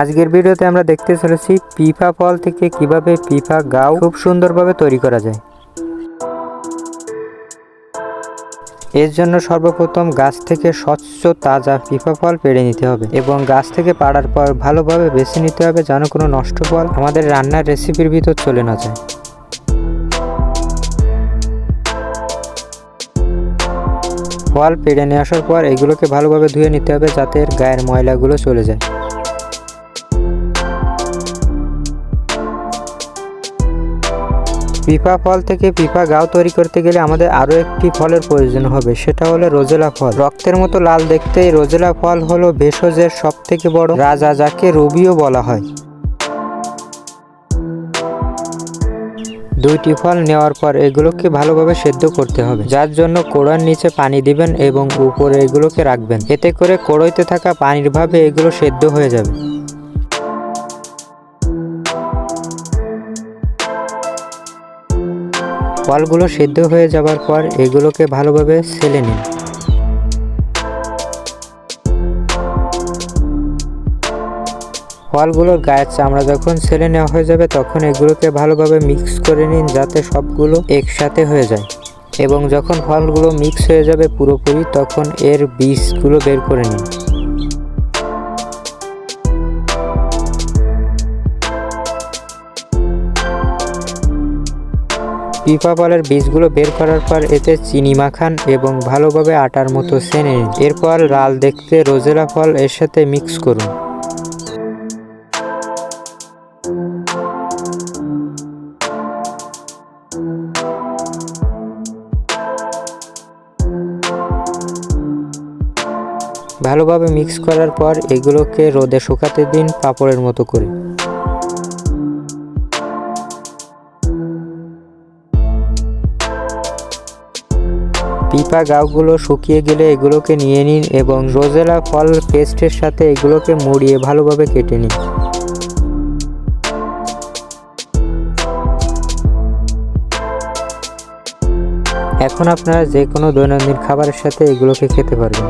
আজকের ভিডিওতে আমরা দেখতে চলেছি পিফা ফল থেকে কিভাবে পিফা গাও খুব সুন্দরভাবে তৈরি করা যায়। এর জন্য সর্বপ্রথম গাছ থেকে স্বচ্ছ তাজা পিফা ফল পেড়ে নিতে হবে এবং গাছ থেকে পাড়ার পর ভালোভাবে বেছে নিতে হবে যেন কোনো নষ্ট ফল আমাদের রান্নার রেসিপির ভিতর চলে না যায়। ফল পেড়ে নিয়ে আসার পর এগুলোকে ভালোভাবে ধুয়ে নিতে হবে যাতে এর গায়ের ময়লাগুলো চলে যায়। পিফা ফল থেকে পিফা গাও তৈরি করতে গেলে আমাদের আরও একটি ফলের প্রয়োজন হবে, সেটা হলো রোজেলা ফল। রক্তের মতো লাল দেখতে এই রোজেলা ফল হলো ভেষজের সবথেকে বড় রাজা, যাকে রবিও বলা হয়। দুইটি ফল নেওয়ার পর এগুলোকে ভালোভাবে সেদ্ধ করতে হবে, যার জন্য কড়ার নিচে পানি দিবেন এবং উপরে এগুলোকে রাখবেন। এতে করে কড়াইতে থাকা পানির ভাবে এগুলো সেদ্ধ হয়ে যাবে। ফলগুলো সেদ্ধ হয়ে যাবার পর এগুলোকে ভালোভাবে ছেলে নিন। ফলগুলোর গায়ের চামড়া যখন ছেলে নেওয়া হয়ে যাবে তখন এগুলোকে ভালোভাবে মিক্স করে নিন যাতে সবগুলো একসাথে হয়ে যায়, এবং যখন ফলগুলো মিক্স হয়ে যাবে পুরোপুরি তখন এর বীজগুলো বের করে নিন। পিফা ফলের বীজগুলো বের করার পর এতে চিনি মাখান এবং ভালোভাবে আটার মতো সেনে নিন। এরপর লাল দেখতে রোজেলা ফল এর সাথে মিক্স করুন। ভালোভাবে মিক্স করার পর এগুলোকে রোদে শুকাতে দিন পাঁপড়ের মতো করে। পিফা গাওগুলো শুকিয়ে গেলে এগুলোকে নিয়ে নিন এবং রোজেলা ফল পেস্টের সাথে এগুলোকে মুড়িয়ে ভালোভাবে কেটে নিন। এখন আপনারা যে কোনো দৈনন্দিন খাবারের সাথে এগুলোকে খেতে পারবেন।